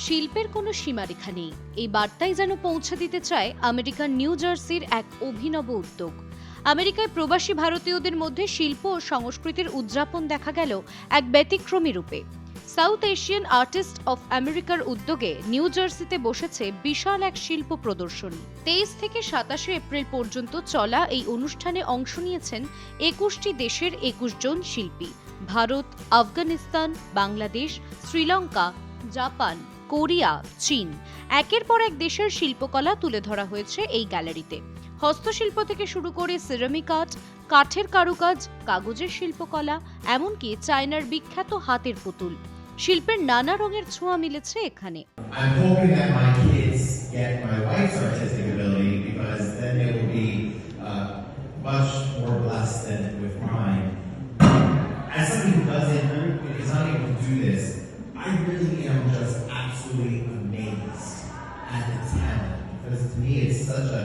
শিল্পের কোনো সীমারেখা নেই, এই বার্তাই যেন পৌঁছে দিতে চায় আমেরিকার নিউ জার্সির এক অভিনব উদ্যোগ। আমেরিকায় প্রবাসী ভারতীয়দের মধ্যে শিল্প ও সংস্কৃতির উদযাপন দেখা গেল এক ব্যতিক্রমী রূপে। সাউথ এশিয়ান আর্টিস্ট অফ আমেরিকার উদ্যোগে নিউ জার্সিতে বসেছে বিশাল এক শিল্প প্রদর্শনী। 23 থেকে 27 এপ্রিল পর্যন্ত চলা এই অনুষ্ঠানে অংশ নিয়েছেন 21টি দেশের 21 জন শিল্পী। ভারত, আফগানিস্তান, বাংলাদেশ, শ্রীলঙ্কা, জাপান, কোরিয়া, চীন, একের পর এক দেশের শিল্পকলা তুলে ধরা হয়েছে এই গ্যালারিতে। হস্তশিল্প থেকে শুরু করে সিরামিক আর্ট, কাঠের কারুকাজ, কাগজের শিল্পকলা, এমনকি চায়নার বিখ্যাত হাতের পুতুল, শিল্পের নানা রঙের ছোঁয়া মিলেছে এখানে। I'm hoping that my kids get my wife's artistic ability because then they will be much more blessed than with mine. As somebody who is not able to do this, I really am just absolutely amazed at the talent, because to me it's such a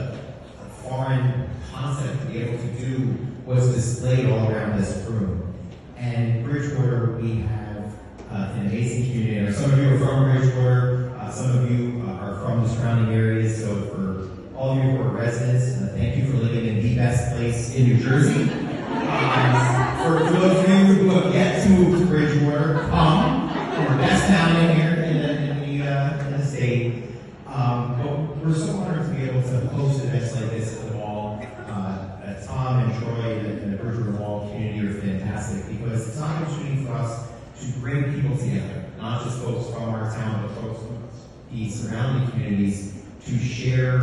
foreign concept to be able to do what's displayed all around this room. And Bridgewater, we have an amazing community. Some of you are from Bridgewater, some of you are from the surrounding areas, so for all of you who are residents, thank you for living in the best place in New Jersey. For those of you who have yet to move to Bridgewater, come. We're the best town in here in the state. But we're so honored to be able to host events like this at the mall. Tom and Troy and the Bridgewater Mall community are fantastic because it's an opportunity for us to bring people together, not just folks from our town, but folks from the surrounding communities to share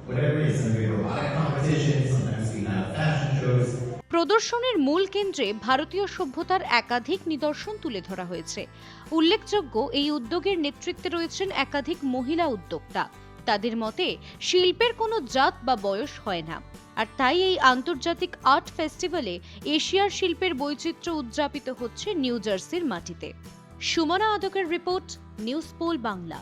whatever it is. Some we have robotic competitions, sometimes we have fashion shows. প্রদর্শনীর মূল কেন্দ্রে ভারতীয় সভ্যতার একাধিক নিদর্শন তুলে ধরা হয়েছে। উল্লেখযোগ্য, এই উদ্যোগের নেতৃত্বে রয়েছেন একাধিক মহিলা উদ্যোক্তা। তাদের মতে শিল্পের কোনো জাত বা বয়স হয় না, আর তাই এই আন্তর্জাতিক আর্ট ফেস্টিভ্যালে এশিয়ার শিল্পের বৈচিত্র্য উদযাপিত হচ্ছে নিউ জার্সির মাটিতে। সুমনা আদকের রিপোর্ট, নিউজ পোল বাংলা।